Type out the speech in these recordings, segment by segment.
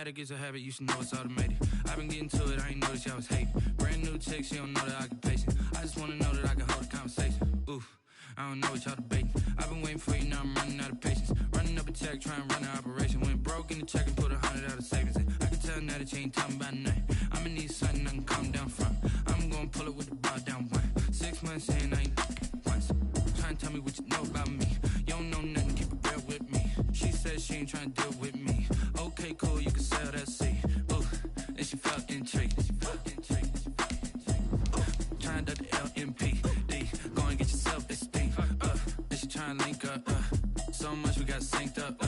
automatic, it's a habit, you should know it's automated. I've been getting to it, I ain't noticed y'all was hating. Brand new chick, she don't know that I can pace it. I just wanna know that I can hold a conversation. Oof, I don't know what y'all debating. I've been waiting for you, now I'm running out of patience. Running up a check, trying to run an operation. Went broke in the check and put 100 out of savings in. I can tell now that you ain't talking about nothing. I'ma need something I can calm down from. I'm gonna pull it with the bar down one. 6 months in, I ain't once. Trying to tell me what you know about me. You don't know nothing, keep it real with me. She said she ain't trying to deal with me. Okay, cool, you can sell that seed. Ooh, and she felt intrigued. Trying to the LMPD. Go and get yourself esteem. And she trying to link up. So much we got synced up.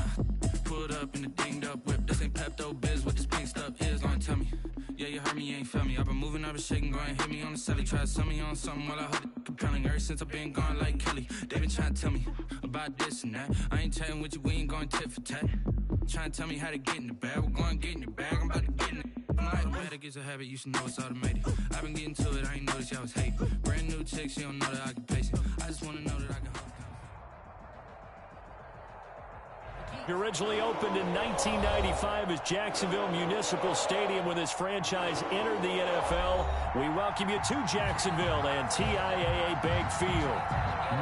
Pulled up in the dinged up whip. This ain't Pepto Biz, what this pink stuff is. Gonna tell me. Yeah, you heard me, you ain't felt me. I've been moving, I've been shaking, go and hit me on the celly. Try to sell me on something while I hold it compelling. Ever since I've been gone like Kelly, they been trying to tell me about this and that. I ain't chatting with you, we ain't going tit for tat. Trying to tell me how to get in the bag, we're going to get in the bag, I'm about to get in it. I'm like, automatic, it's a habit, you should know it's automated. I've been getting to it, I ain't noticed y'all was hating. Brand new chick, she don't know that I can pace it. I just wanna know that I can hold it. Originally opened in 1995 as Jacksonville Municipal Stadium when this franchise entered the NFL. We welcome you to Jacksonville and TIAA Bank Field.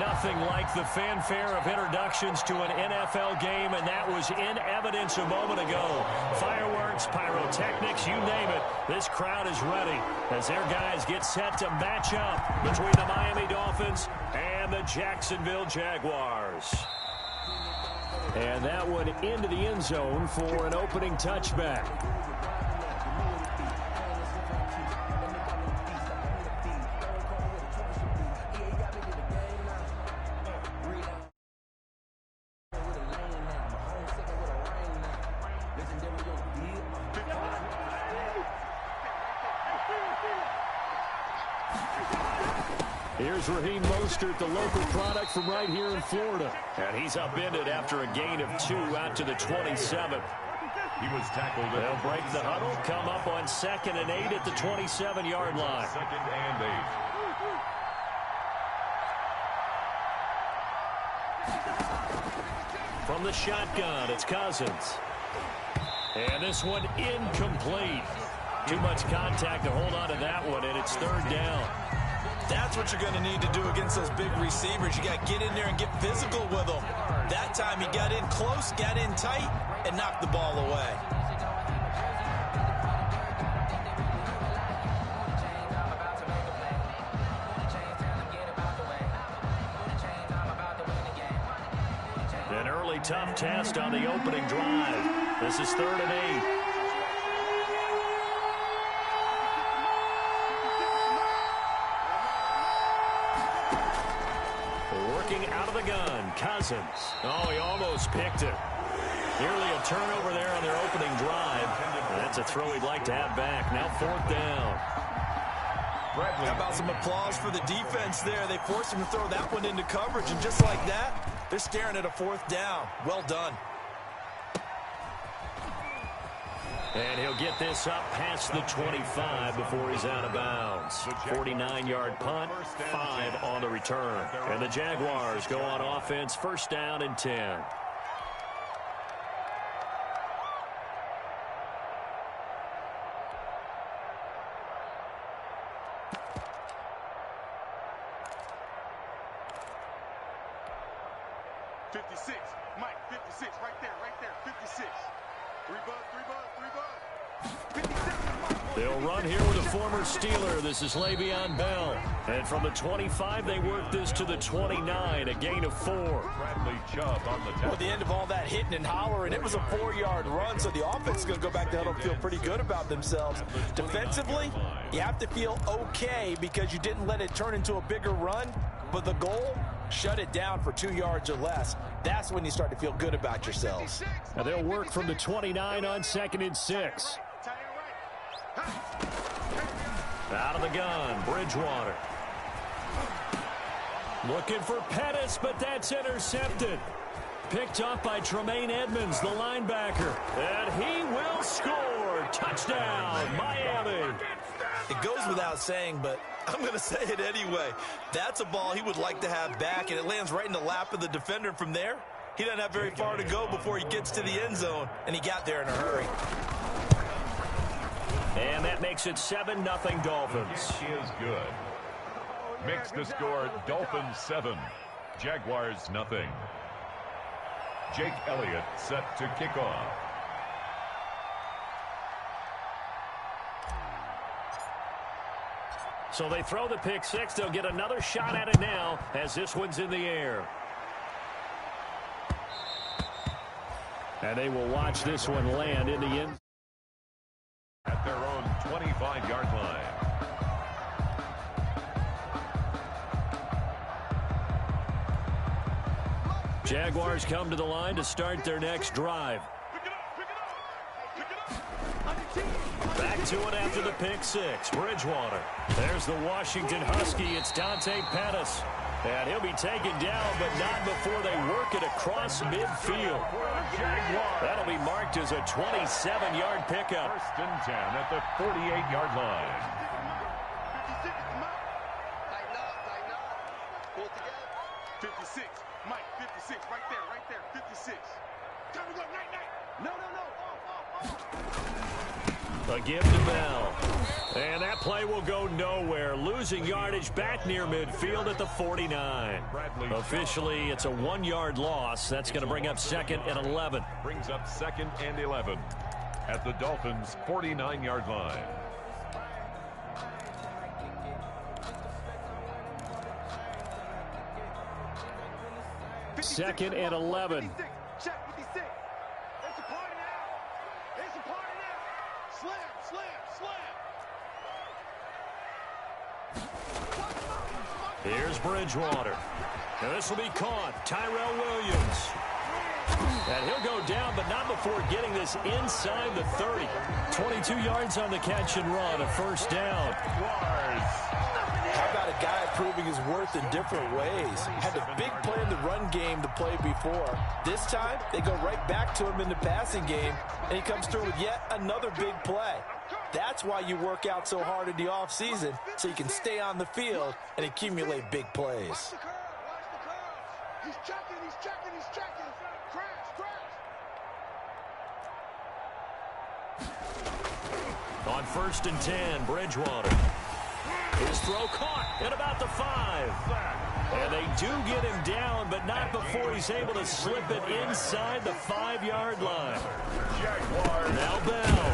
Nothing like the fanfare of introductions to an NFL game, and that was in evidence a moment ago. Fireworks, pyrotechnics, you name it. This crowd is ready as their guys get set to match up between the Miami Dolphins and the Jacksonville Jaguars. And that one into the end zone for an opening touchback. Here's Raheem Mostert, the local product from right here in Florida. And he's upended after a gain of 2 out to the 27. He was tackled. They'll break the huddle, come up on 2nd and 8 at the 27-yard line. 2nd and 8. From the shotgun, it's Cousins. And this one incomplete. Too much contact to hold on to that one, and it's 3rd down. That's what you're going to need to do against those big receivers. You got to get in there and get physical with them. That time he got in close, got in tight, and knocked the ball away. An early tough test on the opening drive. This is 3rd and 8. Out of the gun, Cousins. Oh, he almost picked it. Nearly a turnover there on their opening drive. That's a throw he'd like to have back. Now 4th down. How about some applause for the defense there? They forced him to throw that one into coverage, and just like that, they're staring at a 4th down. Well done. And he'll get this up past the 25 before he's out of bounds. 49-yard punt, 5 on the return. And the Jaguars go on offense, 1st down and 10. Mike, 56, right there, 56. 3 bud. They'll run here with a former Steeler. This is Le'Veon Bell. And from the 25, they work this to the 29, a gain of 4. Bradley Chubb on the tackle. Well, the end of all that hitting and hollering, it was a 4-yard run, so the offense is going to go back to huddle and feel pretty good about themselves. Defensively, you have to feel okay because you didn't let it turn into a bigger run, but the goal, shut it down for 2 yards or less. That's when you start to feel good about yourselves. Now they'll work from the 29 on 2nd and 6. Out of the gun, Bridgewater. Looking for Pettis, but that's intercepted. Picked off by Tremaine Edmonds, the linebacker. And he will score. Touchdown, Miami. It goes without saying, but I'm going to say it anyway. That's a ball he would like to have back, and it lands right in the lap of the defender. From there, he doesn't have very far to go before he gets to the end zone, and he got there in a hurry. And that makes it 7-0 Dolphins. He is good. Makes the score Dolphins 7, Jaguars nothing. Jake Elliott set to kick off. So they throw the pick six. They'll get another shot at it now as this one's in the air. And they will watch this one land in the end. At their own 25-yard line. Jaguars come to the line to start their next drive. Back to it after the pick six. Bridgewater. There's the Washington Husky. It's Dante Pettis. And he'll be taken down, but not before they work it across midfield. That'll be marked as a 27-yard pickup. First and 10 at the 48-yard line. 56. Mike, 56. Right there. 56. Time to go. Night. No. A give to Bell. And that play will go nowhere. Losing yardage back near midfield at the 49. Officially, it's a 1-yard loss. That's going to bring up 2nd and 11. Brings up 2nd and 11 at the Dolphins' 49-yard line. Second and 11. Check 56. It's a party now. It's a party now. Slam. Here's Bridgewater. Now this will be caught. Tyrell Williams. And he'll go down, but not before getting this inside the 30. 22 yards on the catch and run. A first down. How about a guy proving his worth in different ways? Had a big play in the run game to play before. This time, they go right back to him in the passing game, and he comes through with yet another big play. That's why you work out so hard in the offseason, so you can stay on the field and accumulate big plays. Watch the curl. He's checking. Crash. On 1st and 10, Bridgewater. His throw caught at about the 5. And they do get him down, but not before he's able to slip it inside the 5-yard line. Now Bell.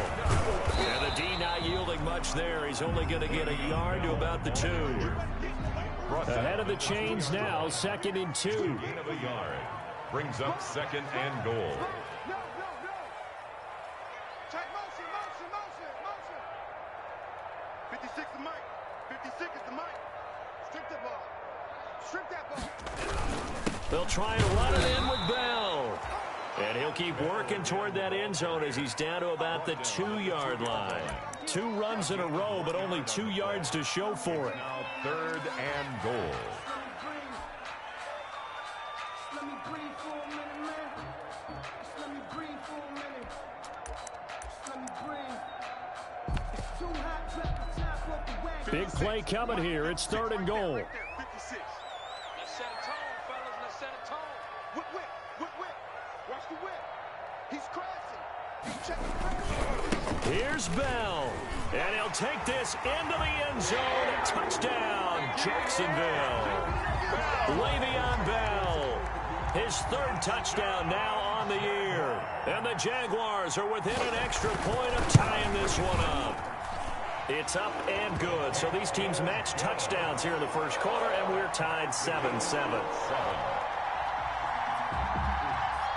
And the D not yielding much there. He's only going to get a yard to about the 2. Ahead of the chains now, 2nd and 2. Gain of a yard. Brings up 2nd and goal. No. Check motion. 56 is Mike. 56 is the Mike. Strip that ball. They'll try and run it in with Bell. And he'll keep working toward that end zone as he's down to about the 2-yard line. 2 runs in a row, but only 2 yards to show for it. Now 3rd and goal. Big play coming here. It's 3rd and goal. 56. Let's set a tone, fellas. Let's set a tone. Whip. Watch the whip. He's crashing. Here's Bell. And he'll take this into the end zone. A touchdown, Jacksonville. Le'Veon Bell. His 3rd touchdown now on the year. And the Jaguars are within an extra point of tying this one up. It's up and good. So these teams match touchdowns here in the first quarter, and we're tied 7-7.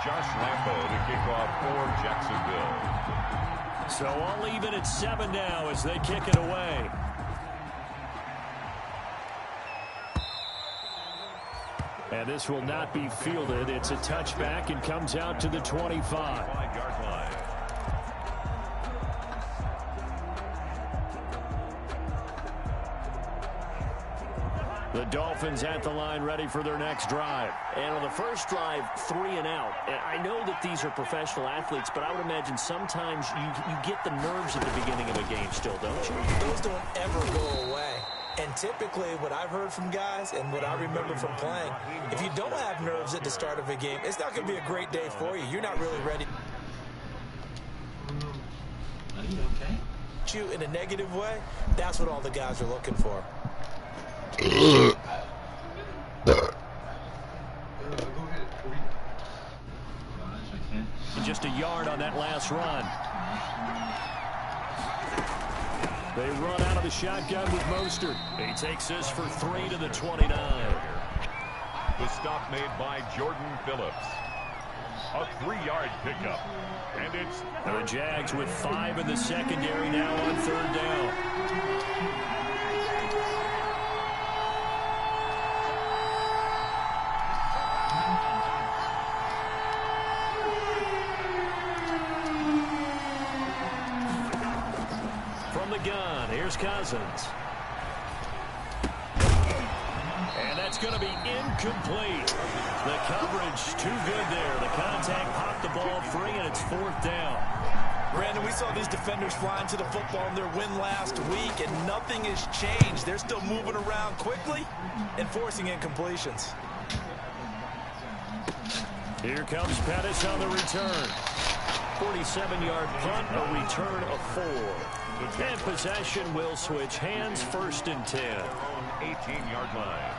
Josh Lambo to kick off for Jacksonville. So all even at 7 now as they kick it away. And this will not be fielded. It's a touchback and comes out to the 25. 5-yard line. The Dolphins at the line ready for their next drive. And on the first drive, 3 and out. And I know that these are professional athletes, but I would imagine sometimes you get the nerves at the beginning of a game still, don't you? Those don't ever go away. And typically what I've heard from guys and what I remember from playing, if you don't have nerves at the start of a game, it's not going to be a great day for you. You're not really ready. Are you okay? affect you in a negative way, that's what all the guys are looking for. Just a yard on that last run. They run out of the shotgun with Mostert. He takes this for 3 to the 29. The stop made by Jordan Phillips. A 3-yard pickup. And it's the Jags with 5 in the secondary now on 3rd down. From the gun, here's Cousins. And that's going to be incomplete. The coverage too good there. The contact popped the ball free, and it's 4th down. Brandon, we saw these defenders flying to the football in their win last week, and nothing has changed. They're still moving around quickly and forcing incompletions. Here comes Pettis on the return. 47-yard punt, a return of 4. And possession will switch hands, 1st and 10. 18-yard line.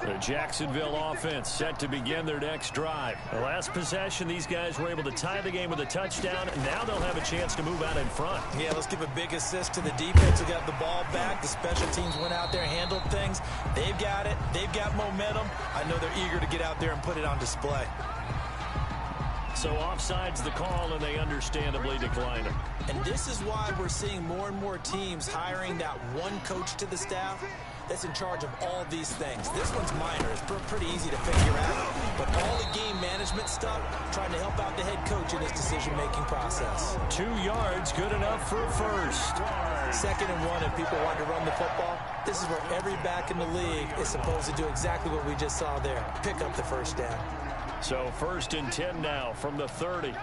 The Jacksonville offense set to begin their next drive. The last possession, these guys were able to tie the game with a touchdown, and now they'll have a chance to move out in front. Yeah, let's give a big assist to the defense who got the ball back. The special teams went out there, handled things. They've got it. They've got momentum. I know they're eager to get out there and put it on display. So offside's the call, and they understandably declined it. And this is why we're seeing more and more teams hiring that one coach to the staff that's in charge of all these things. This one's minor. It's pretty easy to figure out. But all the game management stuff, trying to help out the head coach in his decision-making process. 2 yards, good enough for a 1st. 2nd and 1, and people want to run the football. This is where every back in the league is supposed to do exactly what we just saw there. Pick up the 1st down. So 1st and 10 now from the 30.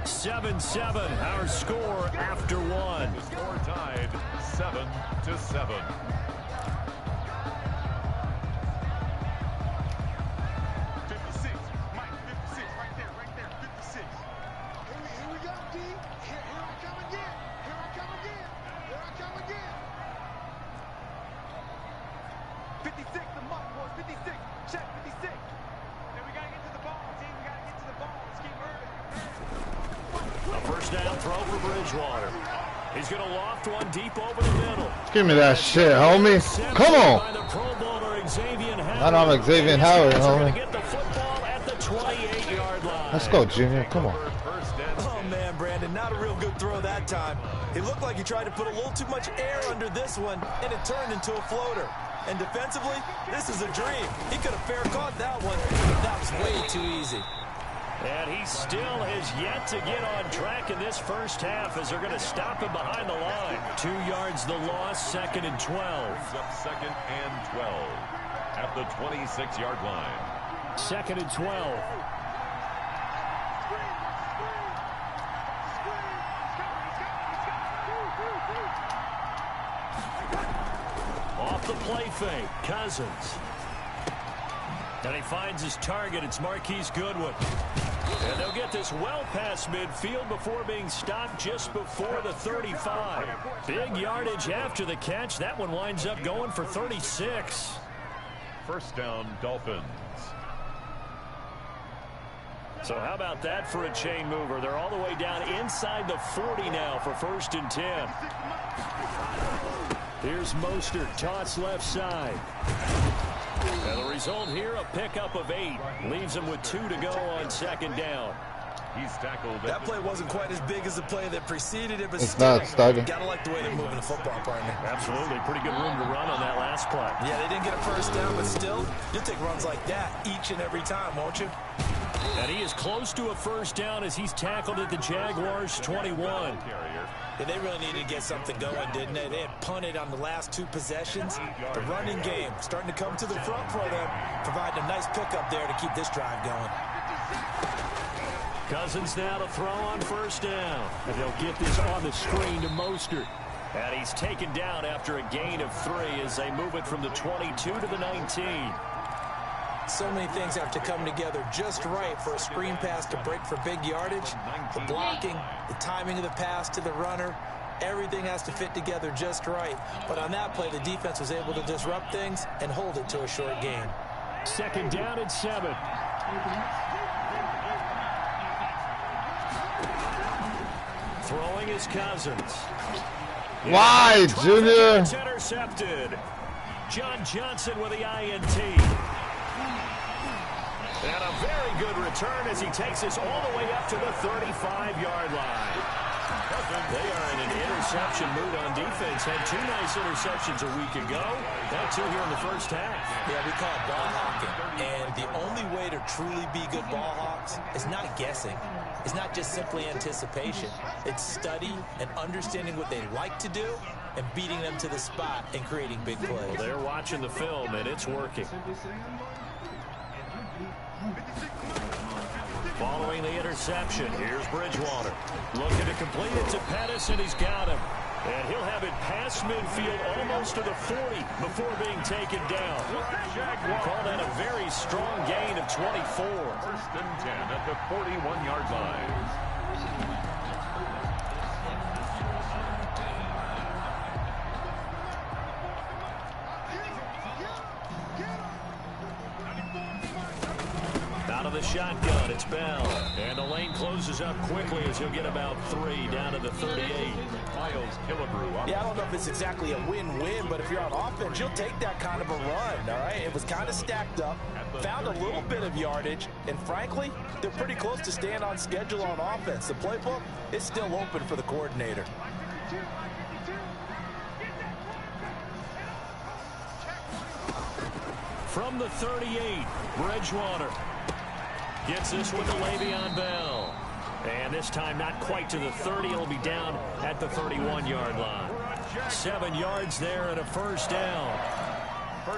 7-7, our score after 1. The score tied 7-7. He's going to loft one deep over the middle. Give me that shit, homie. Come on. I know I'm Xavier Howard, homie. Get the football at the 28-yard line. Let's go, Junior. Come on. Oh, man, Brandon, not a real good throw that time. It looked like he tried to put a little too much air under this one, and it turned into a floater. And defensively, this is a dream. He could have fair caught that one, but that was way too easy. And he still has yet to get on track in this first half as they're going to stop him behind the line. 2 yards the loss, 2nd and 12. Up 2nd and 12 at the 26-yard line. 2nd and 12. Off the play fake, Cousins. And he finds his target. It's Marquise Goodwin. And they'll get this well past midfield before being stopped just before the 35. Big yardage after the catch. That one winds up going for 36. 1st down, Dolphins. So how about that for a chain mover? They're all the way down inside the 40 now for 1st and 10. Here's Mostert, toss left side. And the result here, a pickup of 8. Leaves him with 2 to go on 2nd down. He's tackled. That play wasn't quite as big as the play that preceded it, but it's still, not starting. Gotta like the way they're moving the football, partner. Absolutely. Pretty good room to run on that last play. Yeah, they didn't get a 1st down, but still, you'll take runs like that each and every time, won't you? And he is close to a 1st down as he's tackled at the Jaguars' 21. Yeah, they really needed to get something going, didn't they? They had punted on the last 2 possessions. The running game starting to come to the front for them, providing a nice pickup there to keep this drive going. Cousins now to throw on 1st down. And they'll get this on the screen to Mostert. And he's taken down after a gain of 3 as they move it from the 22 to the 19. So many things have to come together just right for a screen pass to break for big yardage. The blocking, the timing of the pass to the runner, everything has to fit together just right. But on that play, the defense was able to disrupt things and hold it to a short gain. 2nd down and 7. Throwing is Cousins. Why, Junior? It's intercepted. John Johnson with the INT. And a very good return as he takes us all the way up to the 35-yard line. They are in an interception mood on defense. Had 2 nice interceptions a week ago. Had 2 here in the first half. Yeah, we call it ball hawking. And the only way to truly be good ball hawks is not guessing. It's not just simply anticipation. It's study and understanding what they like to do and beating them to the spot and creating big plays. Well, they're watching the film, and it's working. Following the interception, here's Bridgewater. Looking to complete it to Pettis, and he's got him. And he'll have it past midfield almost to the 40 before being taken down. Call that a very strong gain of 24. 1st and 10 at the 41-yard line. Out of the shotgun, it's Bell. And the lane closes up quickly as he'll get about 3 down to the 38. Miles Killebrew. Yeah, I don't know if it's exactly a win-win, but if you're on offense, you'll take that kind of a run, all right? It was kind of stacked up, found a little bit of yardage, and frankly, they're pretty close to staying on schedule on offense. The playbook is still open for the coordinator. From the 38, Bridgewater gets this one to Le'Veon Bell. And this time not quite to the 30. It'll be down at the 31-yard line. 7 yards there and a 1st down.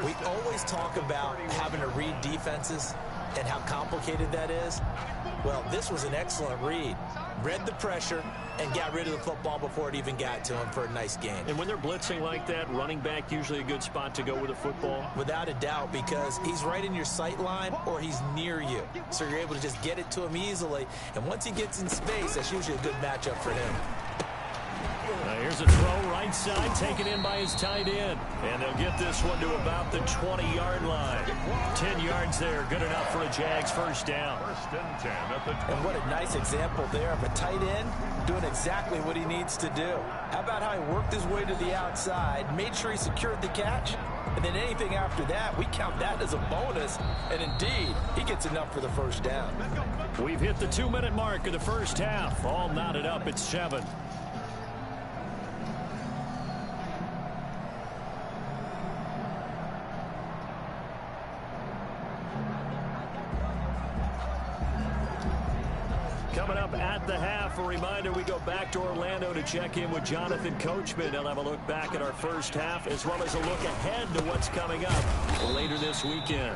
We always talk about having to read defenses and how complicated that is. Well, this was an excellent read. Read the pressure and got rid of the football before it even got to him for a nice gain. And when they're blitzing like that, running back usually a good spot to go with the football? Without a doubt, because he's right in your sight line or he's near you. So you're able to just get it to him easily. And once he gets in space, that's usually a good matchup for him. Here's a throw right side, taken in by his tight end. And they'll get this one to about the 20-yard line. 10 yards there, good enough for a Jags 1st down. 1st and 10 at the 20. And what a nice example there of a tight end doing exactly what he needs to do. How about how he worked his way to the outside, made sure he secured the catch, and then anything after that, we count that as a bonus. And indeed, he gets enough for the 1st down. We've hit the 2-minute mark of the first half. All knotted up at 7. Coming up at the half, a reminder, we go back to Orlando to check in with Jonathan Coachman. He'll have a look back at our first half as well as a look ahead to what's coming up later this weekend.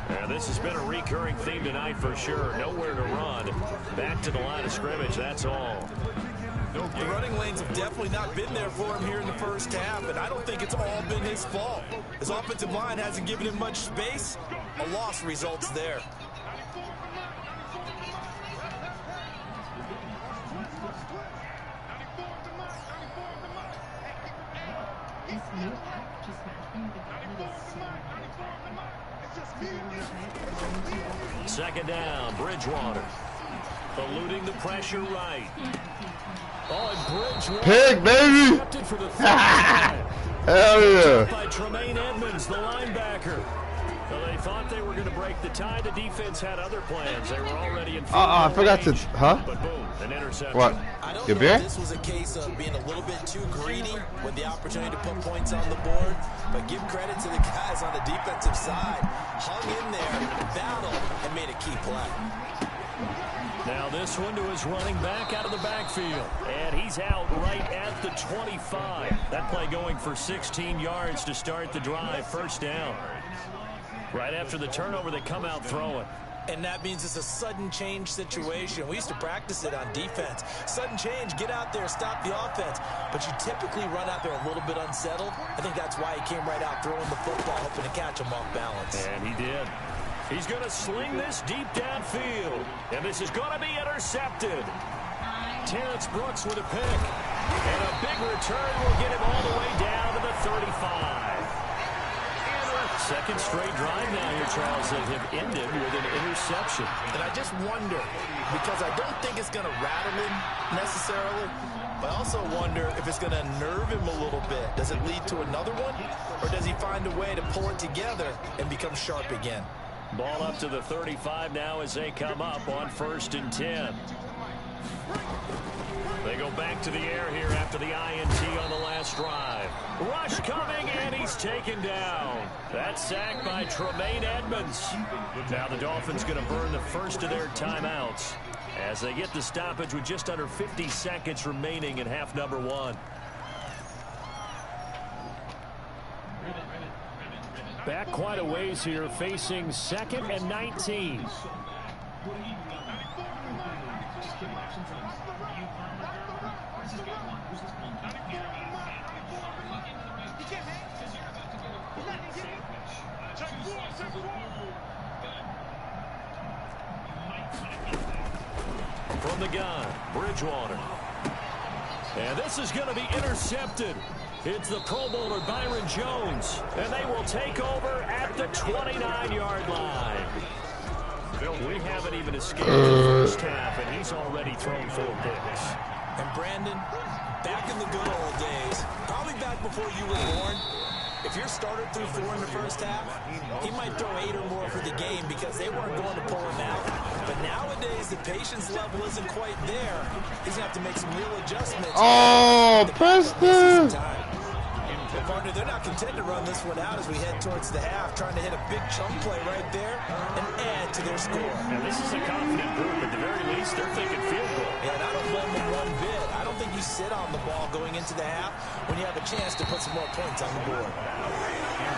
And this has been a recurring theme tonight for sure. Nowhere to run. Back to the line of scrimmage, that's all. The running lanes have definitely not been there for him here in the first half, and I don't think it's all been his fault. His offensive line hasn't given him much space. A loss results there. Second down, Bridgewater. Eluding the pressure right. Oh, and Bridgewater. Pig, baby! Accepted for the third time. Hell yeah. By Tremaine Edmonds, the linebacker. Well, they thought they were going to break the tie. The defense had other plans. They were already in field I forgot range. to, huh? But boom, an interception. What? I don't Your know beer? if this was a case of being a little bit too greedy with the opportunity to put points on the board, but give credit to the guys on the defensive side. Hung in there, battled, and made a key play. Now this one to his running back out of the backfield. And he's out right at the 25. That play going for 16 yards to start the drive. First down. Right after the turnover, they come out throwing. And that means it's a sudden change situation. We used to practice it on defense. Sudden change, get out there, stop the offense. But you typically run out there a little bit unsettled. I think that's why he came right out throwing the football, hoping to catch him off balance. And he did. He's going to sling this deep downfield. And this is going to be intercepted. Terrence Brooks with a pick. And a big return will get him all the way down to the 35. Second straight drive now here, Charles, that have ended with an interception. And I just wonder, because I don't think it's going to rattle him necessarily, but I also wonder if it's going to nerve him a little bit. Does it lead to another one? Or does he find a way to pull it together and become sharp again? Ball up to the 35 now as they come up on 1st and 10. They go back to the air here after the INT on the last drive. Rush coming, and he's taken down. That's sacked by Tremaine Edmonds. Now the Dolphins going to burn the first of their timeouts as they get the stoppage with just under 50 seconds remaining in half number 1. Back quite a ways here, facing 2nd and 19. From the gun, Bridgewater. And this is going to be intercepted. It's the Pro Bowler Byron Jones. And they will take over at the 29-yard line. We haven't even escaped the first half, and he's already thrown 4 picks. And Brandon, back in the good old days, probably back before you were born, if your starter threw 4 in the first half, he might throw 8 or more for the game because they weren't going to pull him out. But nowadays, the patience level isn't quite there. He's going to have to make some real adjustments. Oh, Preston! But partner, they're not content to run this one out as we head towards the half, trying to hit a big chunk play right there and add to their score. And this is a confident group. At the very least, they're thinking field goal. Yeah, and I don't blame them one bit. I don't think you sit on the ball going into the half when you have a chance to put some more points on the board.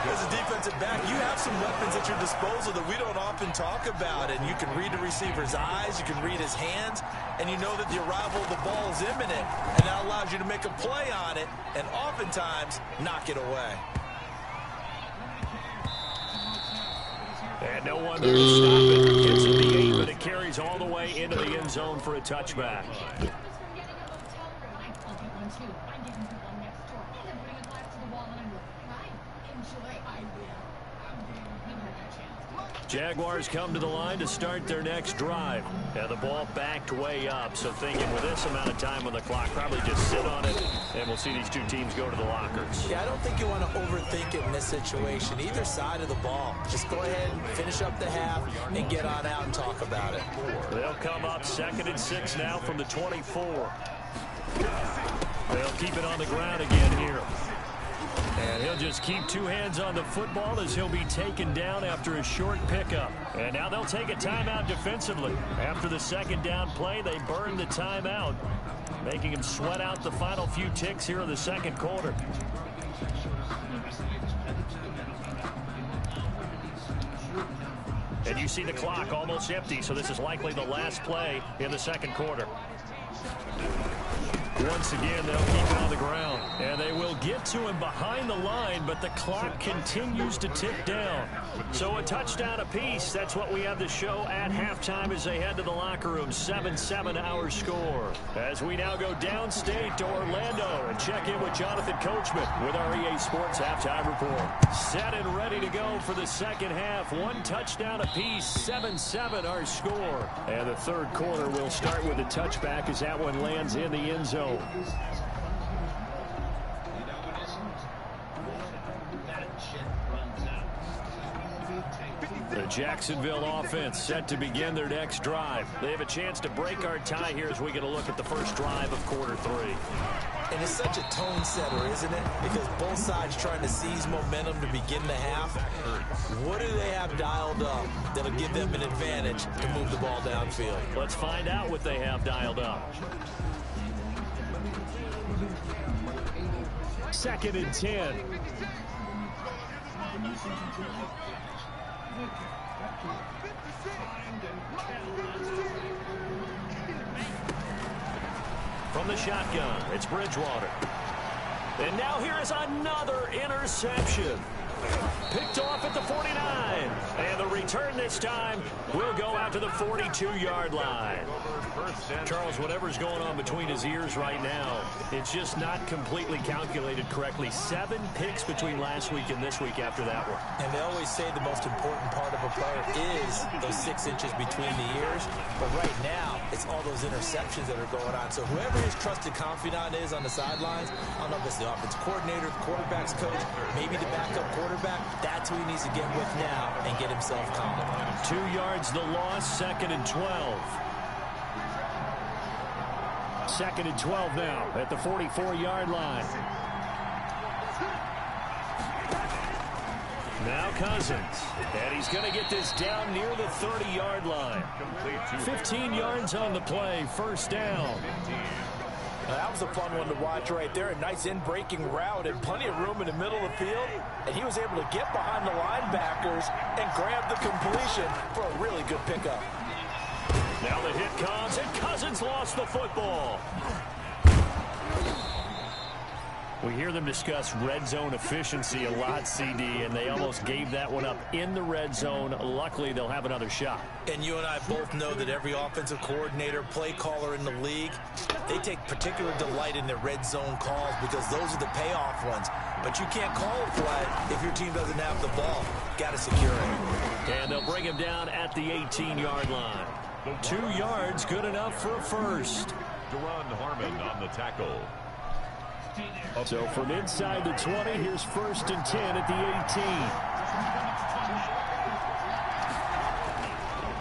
As a defensive back, you have some weapons at your disposal that we don't often talk about, and you can read the receiver's eyes, you can read his hands, and you know that the arrival of the ball is imminent, and that allows you to make a play on it, and oftentimes knock it away. And no one there to stop it. Gets it the 8, but it carries all the way into the end zone for a touchback. Jaguars come to the line to start their next drive. And the ball backed way up. So thinking with this amount of time on the clock, probably just sit on it, and we'll see these two teams go to the lockers. Yeah, I don't think you want to overthink it in this situation. Either side of the ball. Just go ahead and finish up the half and get on out and talk about it. They'll come up 2nd and 6 now from the 24. They'll keep it on the ground again here. And he'll just keep 2 hands on the football as he'll be taken down after a short pickup. And now they'll take a timeout defensively. After the 2nd down play, they burn the timeout, making him sweat out the final few ticks here in the 2nd quarter. And you see the clock almost empty, so this is likely the last play in the 2nd quarter. Once again, they'll keep it on the ground. And they will get to him behind the line, but the clock continues to tick down. So a touchdown apiece. That's what we have to show at halftime as they head to the locker room. 7-7 our score. As we now go downstate to Orlando and check in with Jonathan Coachman with our EA Sports Halftime Report. Set and ready to go for the 2nd half. 1 touchdown apiece. 7-7 our score. And the 3rd quarter will start with a touchback as that one lands in the end zone. The Jacksonville offense set to begin their next drive. They have a chance to break our tie here as we get a look at the first drive of quarter 3. And it's such a tone setter, isn't it? Because both sides trying to seize momentum to begin the half. What do they have dialed up that'll give them an advantage to move the ball downfield? Let's find out what they have dialed up. 2nd and 10. From the shotgun, it's Bridgewater. And now here is another interception. Picked off at the 49. And the return this time will go out to the 42-yard line. Charles, whatever's going on between his ears right now, it's just not completely calculated correctly. 7 picks between last week and this week after that one. And they always say the most important part of a player is those 6 inches between the ears. But right now, it's all those interceptions that are going on. So whoever his trusted confidant is on the sidelines, I don't know if it's the offensive coordinator, the quarterback's coach, maybe the backup quarterback, that's who he needs to get with now and get himself calm. 2 yards the loss, 2nd and 12. 2nd and 12 now at the 44-yard line. Now Cousins, and he's going to get this down near the 30-yard line. 15 yards on the play, first down. That was a fun one to watch right there. A nice in-breaking route and plenty of room in the middle of the field. And he was able to get behind the linebackers and grab the completion for a really good pickup. Now the hit comes, and Cousins lost the football. We hear them discuss red zone efficiency a lot, CD, and they almost gave that one up in the red zone. Luckily, they'll have another shot. And you and I both know that every offensive coordinator, play caller in the league, they take particular delight in their red zone calls because those are the payoff ones. But you can't call a flag if your team doesn't have the ball. Got to secure it. And they'll bring him down at the 18-yard line. 2 yards, good enough for a first. Duron Harmon on the tackle. So from inside the 20, here's 1st and 10 at the 18.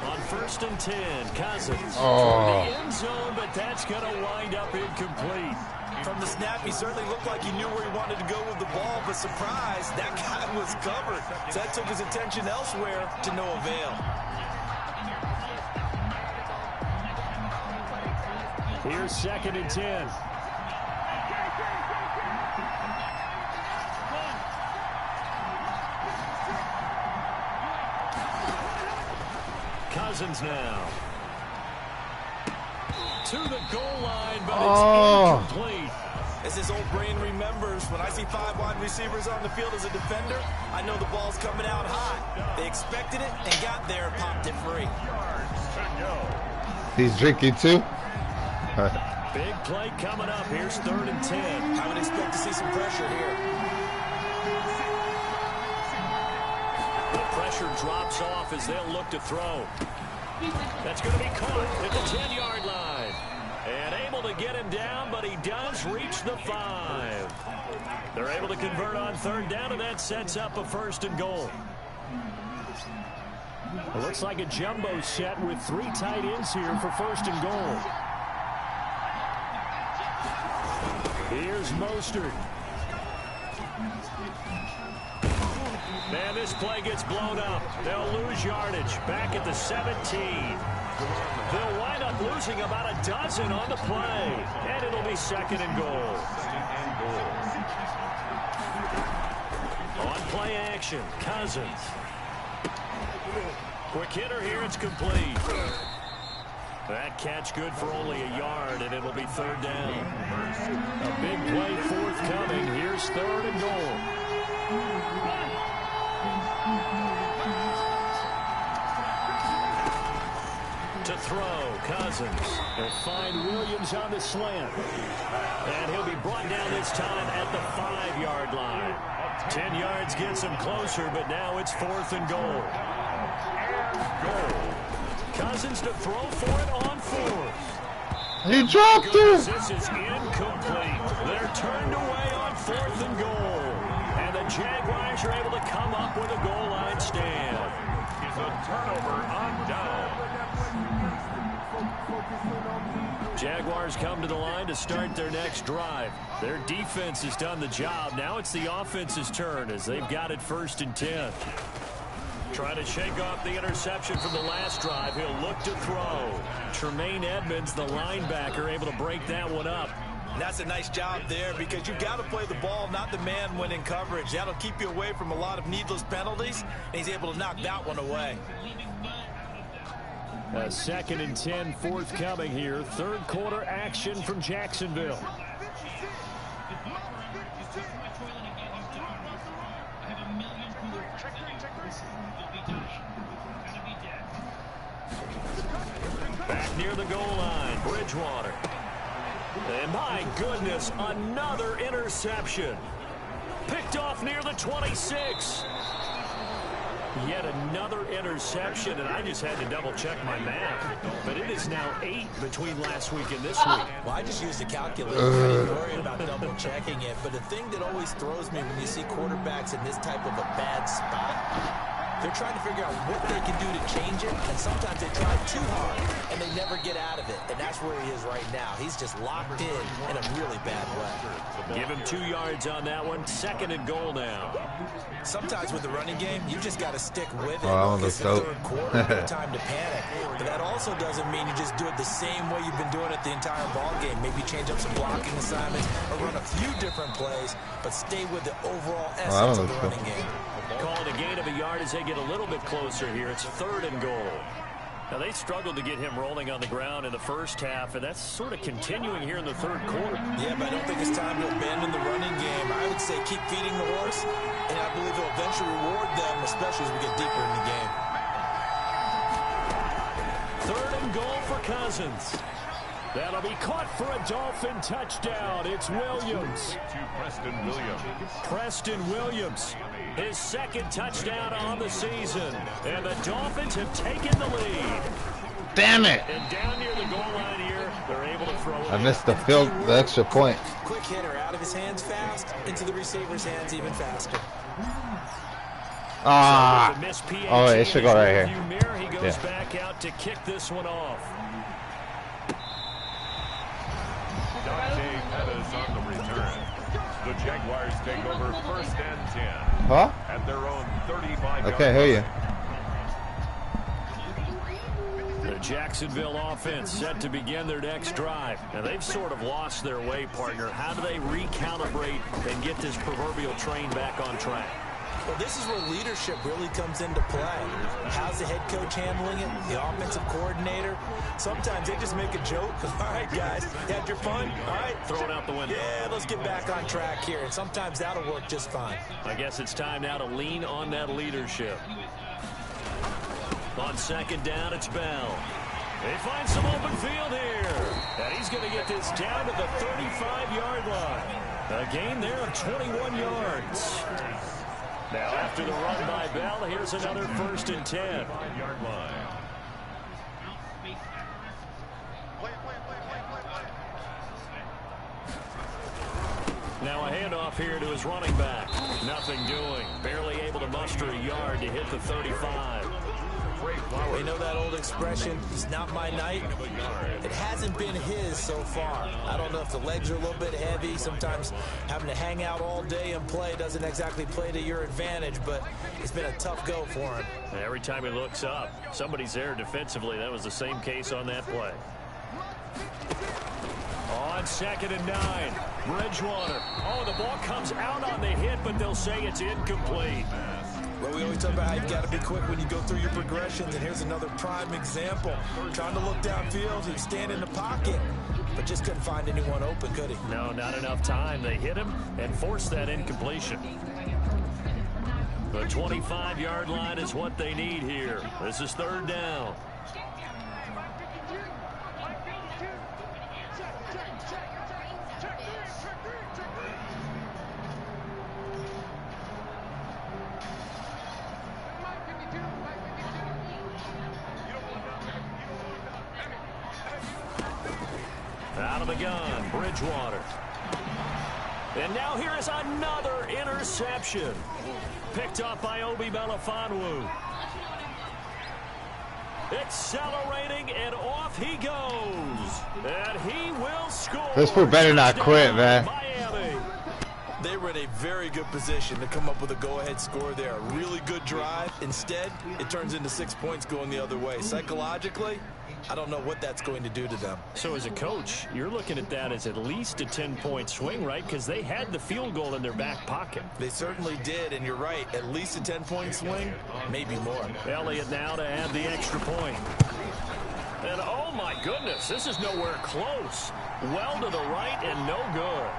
On 1st and 10, Cousins for the end zone, but that's going to wind up incomplete. From the snap, he certainly looked like he knew where he wanted to go with the ball, but surprise, that guy was covered. So that took his attention elsewhere to no avail. Here's 2nd and 10. Cousins now. To the goal line, but it's incomplete. As his old brain remembers, when I see 5 wide receivers on the field as a defender, I know the ball's coming out hot. They expected it and got there and popped it free. He's drinking too. Big play coming up. Here's 3rd and 10. I would expect to see some pressure here. The pressure drops off as they'll look to throw. That's going to be caught at the 10-yard line. And able to get him down, but he does reach the 5. They're able to convert on 3rd down, and that sets up a 1st and goal. It looks like a jumbo set with 3 tight ends here for 1st and goal. Here's Mostert. And this play gets blown up. They'll lose yardage back at the 17. They'll wind up losing about a dozen on the play. And it'll be 2nd and goal. On play action, Cousins. Quick hitter here, it's complete. That catch good for only a yard, and it'll be 3rd down. A big play forthcoming. Here's 3rd and goal. To throw, Cousins. They'll find Williams on the slant. And he'll be brought down this time at the 5-yard line. 10 yards gets him closer, but now it's 4th and goal. Cousins to throw for it on 4th. He dropped it. This is incomplete. They're turned away on 4th and goal. And the Jaguars are able to come up with a goal line stand. Is a turnover on down. Jaguars come to the line to start their next drive. Their defense has done the job. Now it's the offense's turn as they've got it 1st and 10. Trying to shake off the interception from the last drive. He'll look to throw. Tremaine Edmonds, the linebacker, able to break that one up. And that's a nice job there because you've got to play the ball, not the man when in coverage. That'll keep you away from a lot of needless penalties, and he's able to knock that one away. A 2nd and 10 forthcoming here. Third quarter action from Jacksonville. Back near the goal line, Bridgewater. And my goodness, another interception. Picked off near the 26. Yet another interception, and I just had to double-check my math. But it is now 8 between last week and this week. Well, I just used a calculator. I didn't worry about double-checking it. But the thing that always throws me when you see quarterbacks in this type of a bad spot, they're trying to figure out what they can do to change it, and sometimes they try too hard, and they never get out of it. And that's where he is right now. He's just locked in a really bad way. Give him 2 yards on that one. 2nd and goal now. Sometimes with the running game, you just got to stick with it. It's the third quarter, no time to panic. But that also doesn't mean you just do it the same way you've been doing it the entire ball game. Maybe change up some blocking assignments or run a few different plays, but stay with the overall essence of the running game. Called a gain of a yard as they get a little bit closer here. It's 3rd and goal. Now, they struggled to get him rolling on the ground in the first half, and that's sort of continuing here in the third quarter. Yeah, but I don't think it's time to abandon the running game. I would say keep feeding the horse, and I believe he'll eventually reward them, especially as we get deeper in the game. 3rd and goal for Cousins. That'll be caught for a Dolphin touchdown. It's Williams. To Preston Williams. Preston Williams, his 2nd touchdown on the season. And the Dolphins have taken the lead. Damn it. And down near the goal line here, they're able to throw it. I missed the extra point. Quick hitter out of his hands fast, into the receiver's hands even faster. Ah. Oh, it should go right here. He goes back out to kick this one off. Dante Pettis on the return. The Jaguars take over 1st and 10. Huh? At their own 35-yard line. I can't hear you. The Jacksonville offense set to begin their next drive. Now, they've sort of lost their way, partner. How do they recalibrate and get this proverbial train back on track? Well, this is where leadership really comes into play. How's the head coach handling it? The offensive coordinator? Sometimes they just make a joke. All right, guys, you had your fun? All right. Throw it out the window. Yeah, let's get back on track here. And sometimes that'll work just fine. I guess it's time now to lean on that leadership. On 2nd down, it's Bell. They find some open field here. And he's going to get this down to the 35-yard line. A gain there of 21 yards. Now, after the run by Bell, here's another 1st and 10. 5-yard line. Now a handoff here to his running back. Nothing doing. Barely able to muster a yard to hit the 35. You know that old expression, it's not my night? It hasn't been his so far. I don't know if the legs are a little bit heavy. Sometimes having to hang out all day and play doesn't exactly play to your advantage, but it's been a tough go for him. Every time he looks up, somebody's there defensively. That was the same case on that play. On 2nd and 9, Bridgewater. Oh, the ball comes out on the hit, but they'll say it's incomplete. Well, we always talk about how you've got to be quick when you go through your progressions, and here's another prime example. Trying to look downfield, he was standing in the pocket, but just couldn't find anyone open, could he? No, not enough time. They hit him and forced that incompletion. The 25-yard line is what they need here. This is 3rd down. Out of the gun, Bridgewater. And now here is another interception. Picked up by Obi Melifonwu. Accelerating, and off he goes. And he will score. This fool better not quit, man. Miami. They were in a very good position to come up with a go-ahead score there. A really good drive. Instead, it turns into 6 points going the other way. Psychologically, I don't know what that's going to do to them. So as a coach, you're looking at that as at least a 10-point swing, right? Because they had the field goal in their back pocket. They certainly did, and you're right. At least a 10-point swing, maybe more. Elliott now to add the extra point. And oh my goodness, this is nowhere close. Well to the right and no good.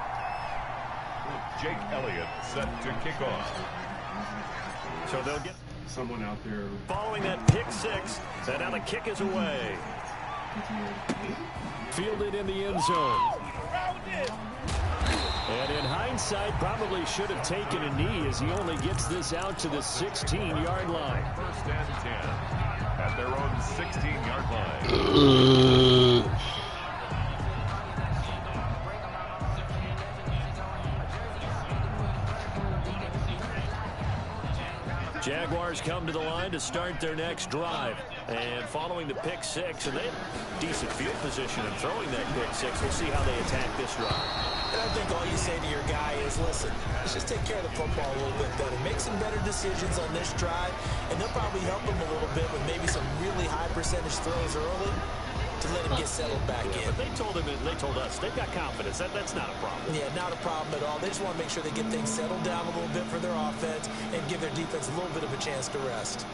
Jake Elliott set to kick off. So they'll get someone out there following that pick six, and now the kick is away. Fielded in the end zone. And in hindsight, probably should have taken a knee as he only gets this out to the 16-yard line. First and 10 at their own 16-yard line. Jaguars come to the line to start their next drive. And following the pick six, and they have decent field position in throwing that pick six. We'll see how they attack this drive. And I think all you say to your guy is, listen, let's just take care of the football a little bit better. Make some better decisions on this drive, and they'll probably help him a little bit with maybe some really high percentage throws early to let him get settled back in. But they told him, and they told us, they've got confidence. That's not a problem. Yeah, not a problem at all. They just want to make sure they get things settled down a little bit for their offense and give their defense a little bit of a chance to rest.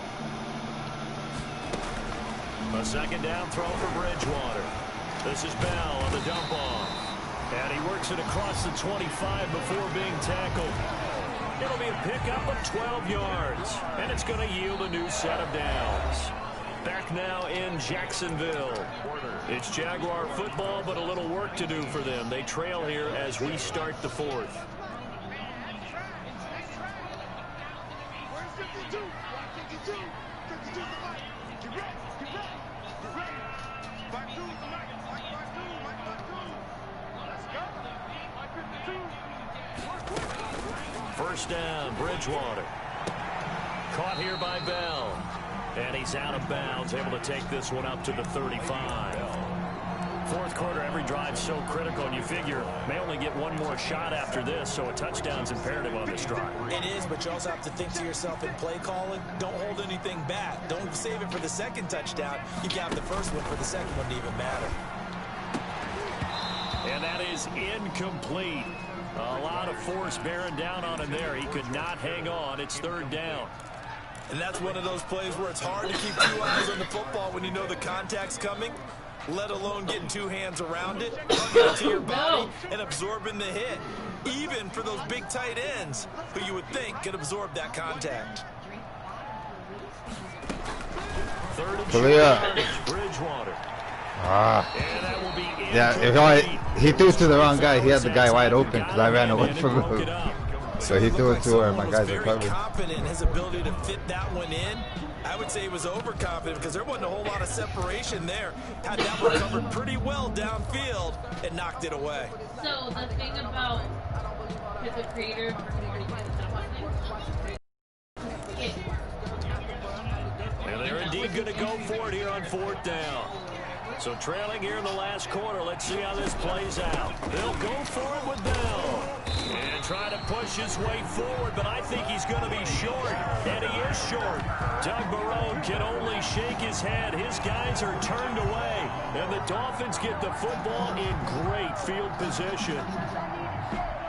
A second down throw for Bridgewater. This is Bell on the dump off. And he works it across the 25 before being tackled. It'll be a pickup of 12 yards. And it's going to yield a new set of downs. Back now in Jacksonville. It's Jaguar football, but a little work to do for them. They trail here as we start the fourth. First down, Bridgewater. Caught here by Bell. And he's out of bounds, able to take this one up to the 35. Fourth quarter, every drive's so critical, and you figure may only get one more shot after this, so a touchdown's imperative on this drive. It is, but you also have to think to yourself in play calling, don't hold anything back. Don't save it for the second touchdown. You can have the first one for the second one to even matter. And that is incomplete. A lot of force bearing down on him there. He could not hang on. It's third down. And that's one of those plays where it's hard to keep two eyes on the football when you know the contact's coming, let alone getting two hands around it, hugging it to your body, and absorbing the hit. Even for those big tight ends, who you would think could absorb that contact. Third and short, Bridgewater. And that will be if he threw it to the wrong guy, he had the guy wide open because I ran away from him. So he threw it to where my guys are covered. Very confident in his ability to fit that one in. I would say he was overconfident because there wasn't a whole lot of separation there. Had that one covered pretty well downfield and knocked it away. So the thing about the creator, and they're indeed going to go for it here on fourth down. So trailing here in the last quarter. Let's see how this plays out. They'll go for it with Bell. And try to push his way forward, but I think he's going to be short. And he is short. Doug Marrone can only shake his head. His guys are turned away. And the Dolphins get the football in great field position.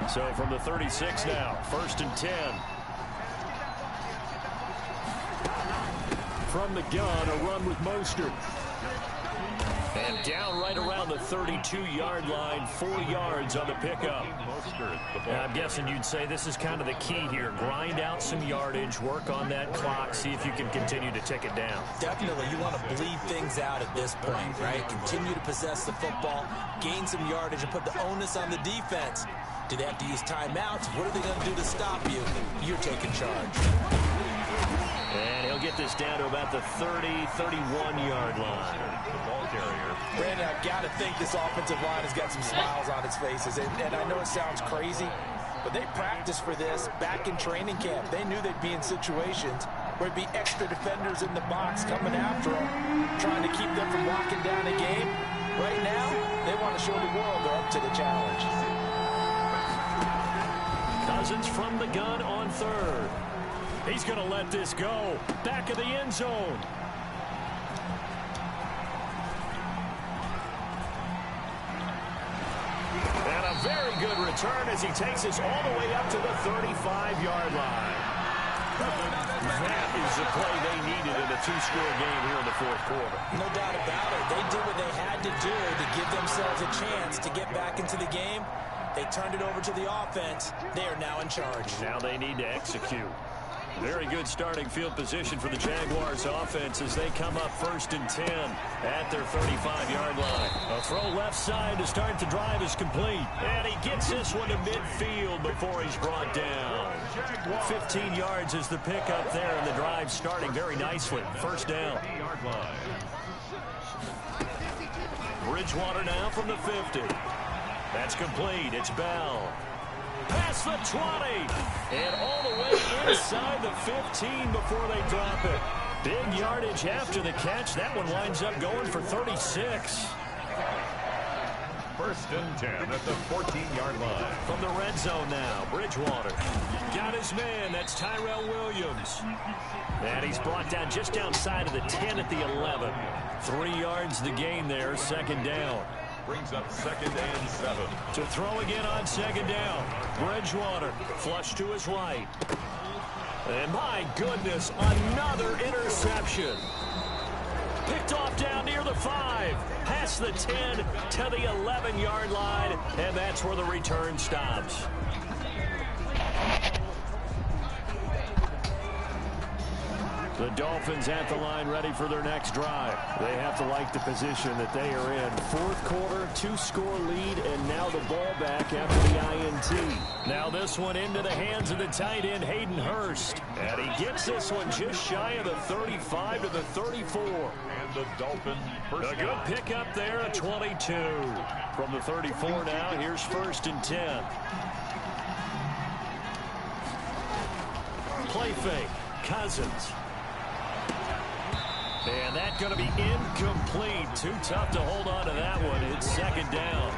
So from the 36 now, first and 10. From the gun, a run with Mostert. And down right around the 32-yard line, 4 yards on the pickup. I'm guessing you'd say this is kind of the key here. Grind out some yardage, work on that clock, see if you can continue to tick it down. Definitely, you want to bleed things out at this point, right? Continue to possess the football, gain some yardage, and put the onus on the defense. Do they have to use timeouts? What are they going to do to stop you? You're taking charge. And he'll get this down to about the 31-yard line. The ball carrier. Brandon, I've got to think this offensive line has got some smiles on its faces. And I know it sounds crazy, but they practiced for this back in training camp. They knew they'd be in situations where there'd be extra defenders in the box coming after them, trying to keep them from locking down a game. Right now, they want to show the world they're up to the challenge. Cousins from the gun on third. He's going to let this go. Back of the end zone. good return as he takes us all the way up to the 35-yard line. That is the play they needed in a two-score game here in the fourth quarter. No doubt about it. They did what they had to do to give themselves a chance to get back into the game. They turned it over to the offense. They are now in charge. Now they need to execute. Very good starting field position for the Jaguars offense as they come up 1st and 10 at their 35-yard line. A throw left side to start the drive is complete. And he gets this one to midfield before he's brought down. 15 yards is the pickup there, and the drive starting very nicely. First down. Bridgewater now from the 50. That's complete. It's Bell. Past the 20. And all the way inside the 15 before they drop it. Big yardage after the catch. That one winds up going for 36. 1st and 10 at the 14-yard line. From the red zone now, Bridgewater. Got his man. That's Tyrell Williams. And he's brought down just outside of the 10 at the 11. 3 yards the gain there, 2nd down. Brings up 2nd and 7. To throw again on 2nd down. Bridgewater flush to his right. And my goodness, another interception. Picked off down near the 5. Past the 10 to the 11-yard line. And that's where the return stops. The Dolphins at the line ready for their next drive. They have to like the position that they are in. Fourth quarter, 2-score lead, and now the ball back after the INT. Now this one into the hands of the tight end, Hayden Hurst. And he gets this one just shy of the 35 to the 34. And the Dolphins first. A good pickup there, a 22. From the 34 now, here's 1st and 10. Play fake, Cousins. And that's going to be incomplete. Too tough to hold on to that one. It's 2nd down.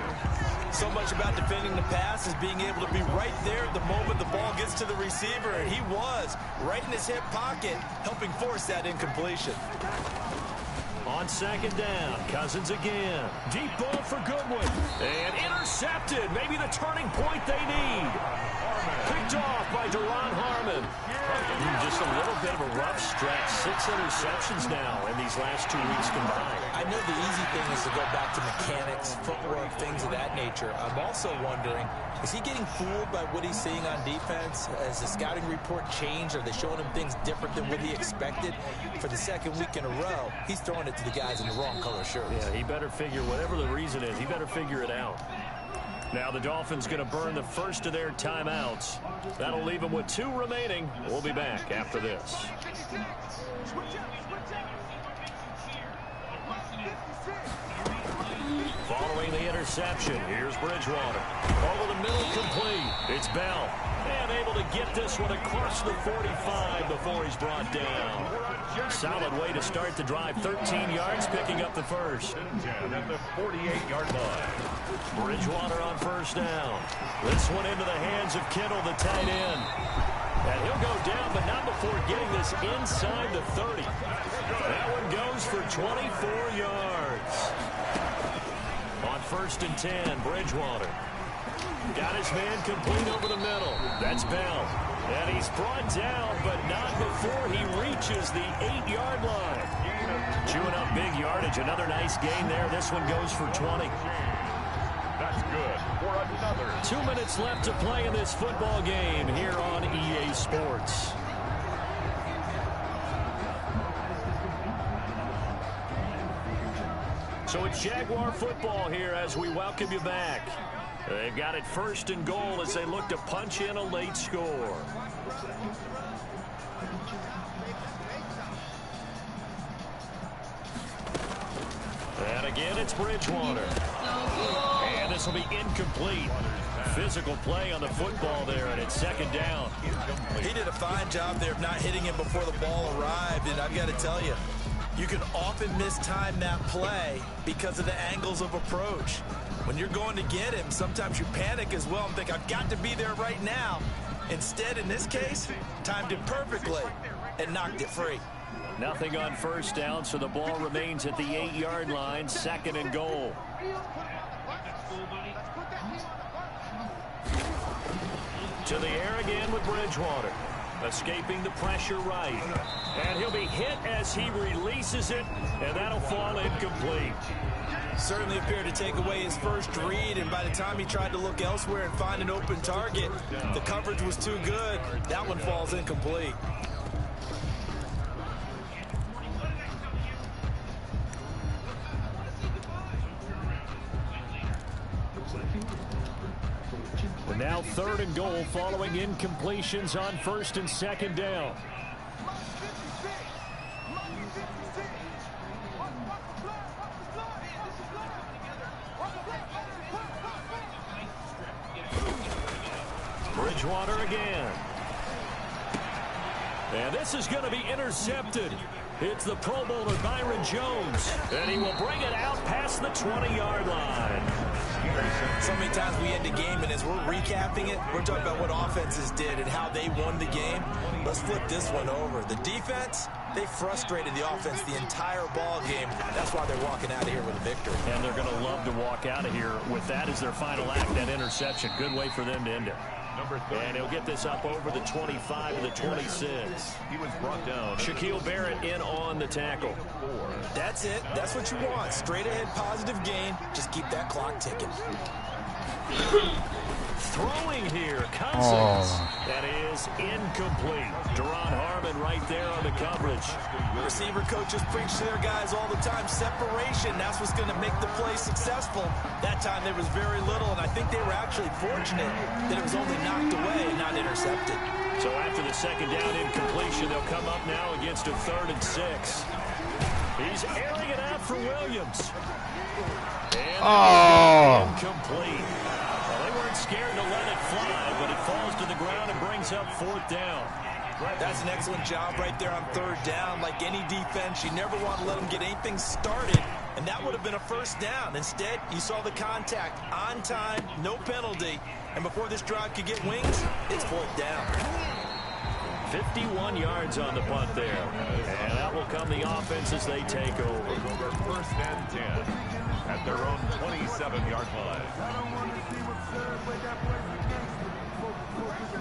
So much about defending the pass is being able to be right there at the moment the ball gets to the receiver. And he was right in his hip pocket, helping force that incompletion. On 2nd down, Cousins again. Deep ball for Goodwin. And intercepted. Maybe the turning point they need. Picked off by Duron Harmon. Just a little bit of a rough stretch. 6 interceptions now in these last 2 weeks combined. I know the easy thing is to go back to mechanics, footwork, things of that nature. I'm also wondering, is he getting fooled by what he's seeing on defense? Has the scouting report changed? Are they showing him things different than what he expected? For the 2nd week in a row, he's throwing it to the guys in the wrong color shirts. Yeah, he better figure, whatever the reason is, he better figure it out. Now the Dolphins going to burn the first of their timeouts. That'll leave them with 2 remaining. We'll be back after this. Following the interception, here's Bridgewater. Over the middle, complete. It's Bell. And able to get this one across the 45 before he's brought down. Solid way to start the drive. 13 yards, picking up the first. At the 48-yard line. Bridgewater on 1st down. This one into the hands of Kittle, the tight end. And he'll go down, but not before getting this inside the 30. That one goes for 24 yards. On 1st and 10, Bridgewater. Got his man complete over the middle. That's Bell. And he's brought down, but not before he reaches the 8-yard line. Chewing up big yardage. Another nice gain there. This one goes for 20. That's good for another. 2 minutes left to play in this football game here on EA Sports. So it's Jaguar football here as we welcome you back. They've got it 1st and goal as they look to punch in a late score. And again, it's Bridgewater. And this will be incomplete. Physical play on the football there, and it's 2nd down. He did a fine job there of not hitting him before the ball arrived, and I've got to tell you, you can often mistime that play because of the angles of approach. When you're going to get him, sometimes you panic as well and think, I've got to be there right now. Instead, in this case, timed it perfectly and knocked it free. Nothing on 1st down, so the ball remains at the 8-yard line, 2nd and goal. To the air again with Bridgewater. Escaping the pressure right. And he'll be hit as he releases it, and that'll fall incomplete. Certainly appeared to take away his first read, and by the time he tried to look elsewhere and find an open target, the coverage was too good. That one falls incomplete. And now 3rd and goal following incompletions on 1st and 2nd down. Bridgewater again. And this is going to be intercepted. It's the Pro Bowler Byron Jones. And he will bring it out past the 20-yard line. So many times we end a game, and as we're recapping it, we're talking about what offenses did and how they won the game. Let's flip this one over. The defense, they frustrated the offense the entire ball game. That's why they're walking out of here with a victory. And they're going to love to walk out of here with that as their final act, that interception. Good way for them to end it. And he'll get this up over the 25 to the 26. He was brought down. Shaquille Barrett in on the tackle. That's it. That's what you want. Straight ahead positive gain. Just keep that clock ticking. Throwing here, Cousins. That is incomplete. Deron Harmon right there on the coverage. Receiver coaches preach to their guys all the time. Separation, that's what's going to make the play successful. That time there was very little, and I think they were actually fortunate that it was only knocked away, not intercepted. So after the 2nd down incompletion, they'll come up now against a 3rd and 6. He's airing it out for Williams. And incomplete. Well, they weren't scared to let it fly, but it falls to the ground and brings up 4th down. That's an excellent job right there on 3rd down. Like any defense, you never want to let them get anything started, and that would have been a 1st down. Instead, you saw the contact on time, no penalty, and before this drive could get wings, it's 4th down. 51 yards on the punt there. And that will come the offense as they take over. 1st and 10 at their own 27-yard line.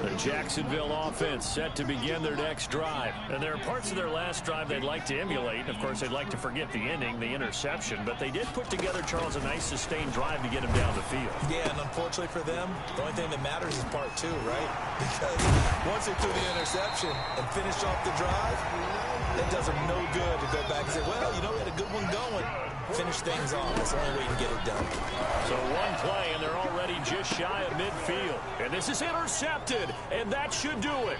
The Jacksonville offense set to begin their next drive. And there are parts of their last drive they'd like to emulate. Of course, they'd like to forget the ending, the interception. But they did put together, Charles, a nice sustained drive to get him down the field. Yeah, and unfortunately for them, the only thing that matters is part 2, right? Because once they threw the interception and finished off the drive, that does them no good to go back and say, well, you know, we had a good one going. Finish things off. That's the only way you can get it done. So one play, and they're already just shy of midfield. And this is intercepted, and that should do it.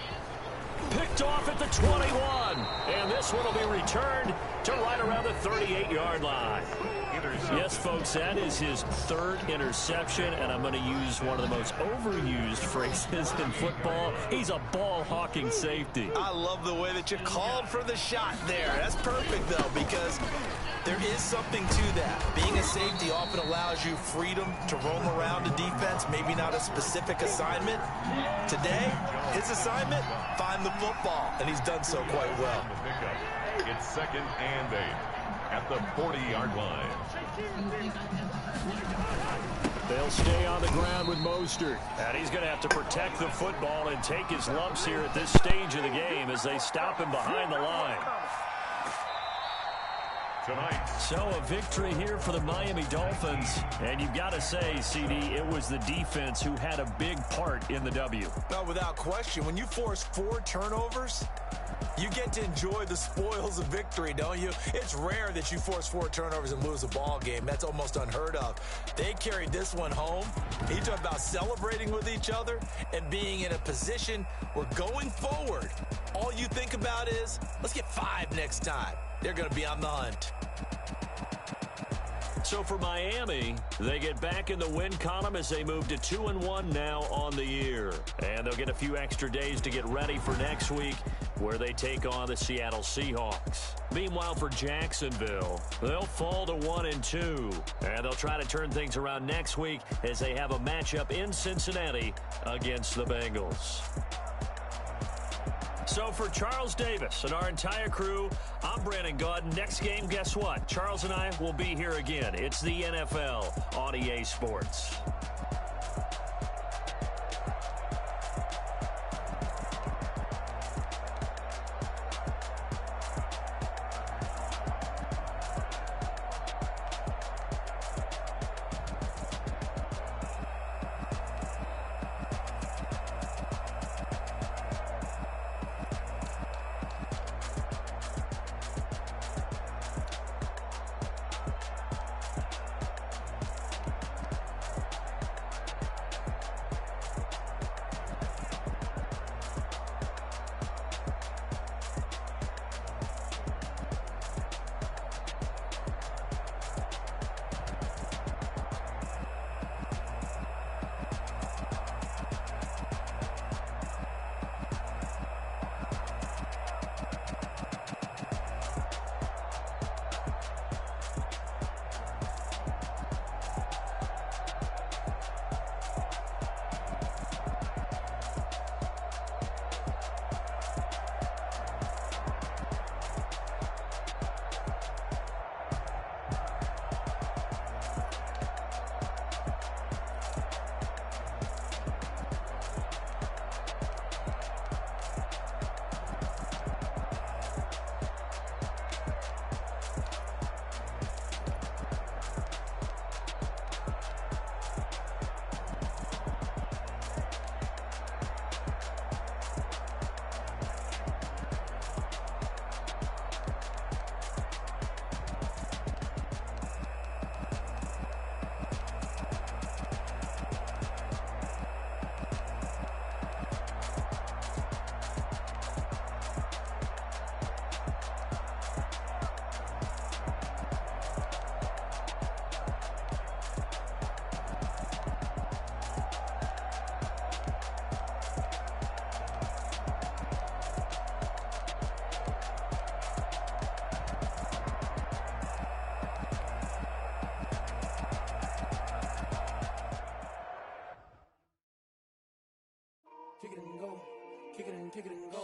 Picked off at the 21. And this one will be returned to right around the 38-yard line. Yes, folks, that is his 3rd interception, and I'm going to use one of the most overused phrases in football. He's a ball-hawking safety. I love the way that you called for the shot there. That's perfect, though, because there is something to that. Being a safety often allows you freedom to roam around a defense, maybe not a specific assignment. Today, his assignment, find the football, and he's done so quite well. It's 2nd and 8 at the 40-yard line. They'll stay on the ground with Mostert. And he's going to have to protect the football and take his lumps here at this stage of the game as they stop him behind the line. Tonight. So a victory here for the Miami Dolphins. And you've got to say, CD, it was the defense who had a big part in the W. Well, without question, when you force 4 turnovers, you get to enjoy the spoils of victory, don't you? It's rare that you force 4 turnovers and lose a ball game. That's almost unheard of. They carried this one home. He talked about celebrating with each other and being in a position where going forward, all you think about is, let's get 5 next time. They're going to be on the hunt. So for Miami, they get back in the win column as they move to 2-1 now on the year. And they'll get a few extra days to get ready for next week, where they take on the Seattle Seahawks. Meanwhile, for Jacksonville, they'll fall to 1-2. And they'll try to turn things around next week as they have a matchup in Cincinnati against the Bengals. So for Charles Davis and our entire crew, I'm Brandon Gaudin. Next game, guess what? Charles and I will be here again. It's the NFL on EA Sports. kick it and go. Kick it and go.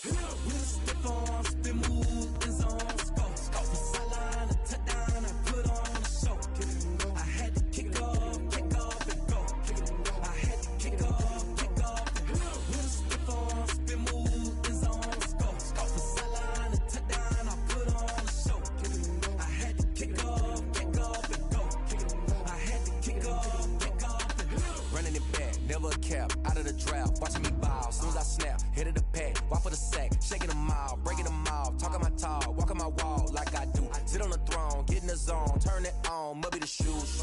With stiff arms, spin move, in zones, go. From sideline to touchdown, I put on a show. Kick it and go. I had to kick off and go. Kick it and go. I had to kick off and go. With stiff arms, spin move, in zones, go. From sideline to touchdown, I put on a show. Kick it and go. I had to kick off and go. Kick it and go. I had to kick off and go. Running it back, never a cap, out of the drought, watching me ball. Soon as I snap, hit of the pack, walk for the sack, shaking them all, breaking them off, talking my talk, walking my wall like I do. Sit on the throne, get in the zone, turn it on, must be the shoes,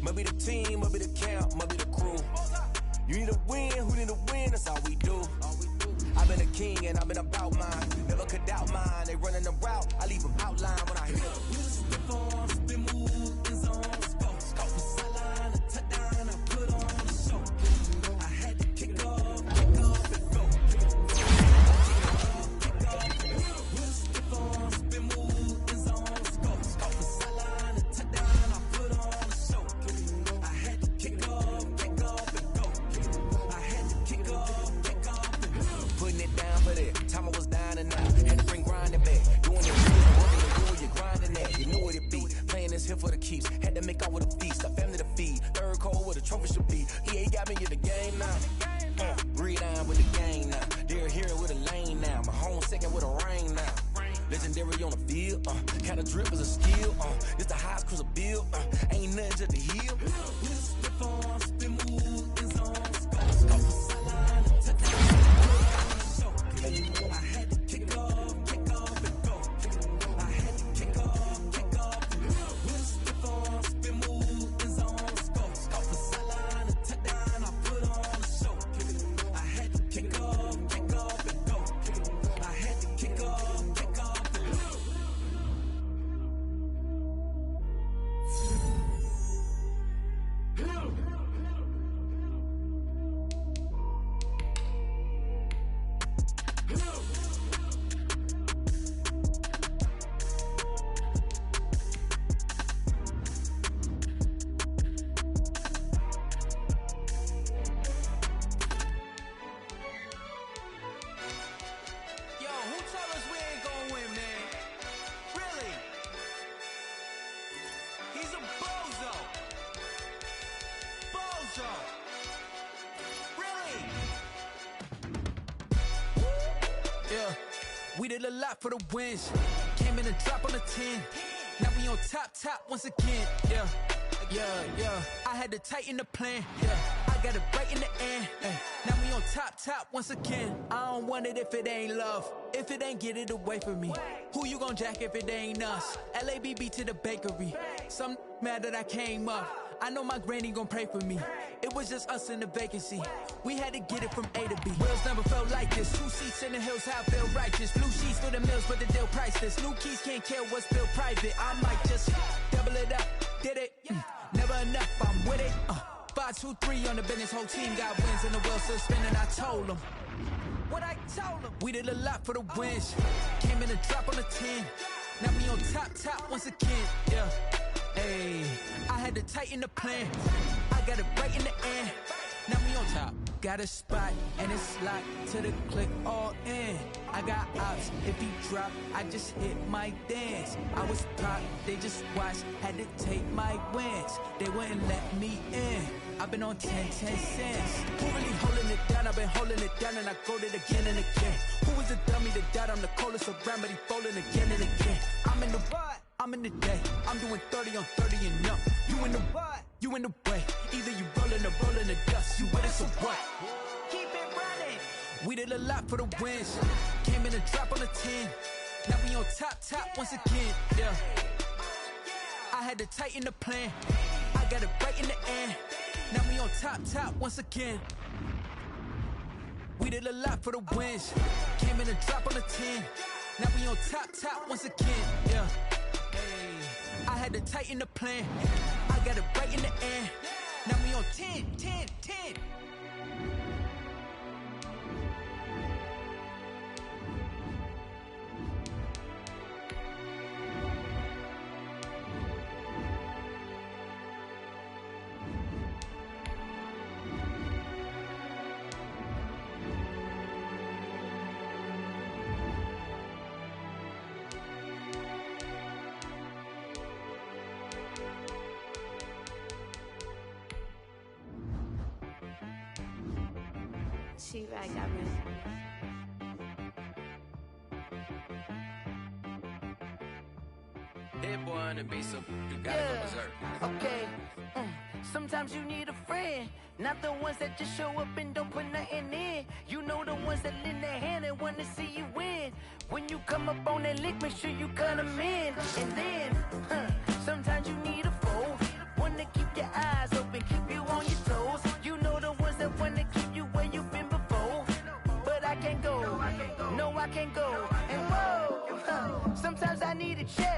must be the team, must be the camp, must be the crew. You need a win, who need a win, that's all we do. I've been a king and I've been about mine, never could doubt mine, they running the route, I leave them outline when I hit them. Stiff arms, spin move, in zones, go. From sideline to touchdown, I put on a show. I had to kick off and go. With stiff arms, spin move, in zones, go. From sideline to touchdown, I put on a show. I had to kick off and go. I had to kick off and go. Putting it down for that, time I was down and out, had to bring grinding back, doing it good, working to do what you're grinding at, you know what it be, playing this here for the keeps, had to make out with a feast, a family to feed, third cold with a trophy should be, EA got me in the game now, read on with the game now, they're here with a lane now, my home second with a rain now, legendary on the field, kind of drip is a skill, it's the highest cruiser bill, ain't nothing just the hill. Stiff arms, spin move, in zones, go. From sideline to touchdown, I had to kick off and go. I had to kick off. With stiff arms, spin move, in zones, go. From sideline to touchdown, I put on a show. I had to kick off and go. I had to kick off and go. Yo, who told us we ain't gonna win, man? Really? He's a bozo. Bozo. Really? Yeah, we did a lot for the wins. Came in and drop on the 10. Now we on top once again. Yeah. I had to tighten the plan. Yeah, I got it right in the end. Now we on top once again. I don't want it if it ain't love. If it ain't, get it away from me. Who you gon' jack if it ain't us? LABB to the bakery. Some mad that I came up. I know my granny gon' pray for me. It was just us in the vacancy. We had to get it from A to B. Wheels never felt like this. 2 seats in the hills, how I feel righteous. Blue sheets for the mills, but the deal priceless. New keys can't kill what's built private. I might just double it up. Did it? Never enough, I'm with it. 5, 2, 3 on the business. Whole team got wins and the wheels still spinning. I told them what I told them. We did a lot for the wins. Came in and drop on the 10. Now we on top once again. Yeah. Hey, I had to tighten the plan. I got it right in the end. Now we on top. Got a spot and it's locked to the click all in. I got ops, if he drop, I just hit my dance. I was pop, they just watched, had to take my wins. They wouldn't let me in. I've been on 10 cents. Who really holding it down? I've been holding it down and I go it again and again. Who was the dummy that died? I'm the coldest around, but he folding again and again. I'm in the what? I'm in the day. I'm doing 30 on 30 and up. You in the what? You in the way. Either you rolling or rolling the dust. You with us or what? Keep it running. We did a lot for the wins. Came in and drop on the 10. Now we on top once again. Yeah. I had to tighten the plan. I got it right in the end. Now we on top once again. We did a lot for the wins. Came in and drop on the 10. Now we on top once again. Yeah. Hey, I had to tighten the plan. I got it right in the end. Now we on 10. She-Rag got me. Hit boy on the beat, so you gotta go berserk. Okay. Sometimes you need a friend, not the ones that just show up and don't put nothing in. You know the ones that lend their hand and want to see you win. When you come up on that lick, make sure you cut them in. And then, sometimes you need a foe, one to keep your eyes open, keep you on your toes. You know the ones that want to keep you where you've been before. But I can't go, no I can't go. And whoa, sometimes I need a check.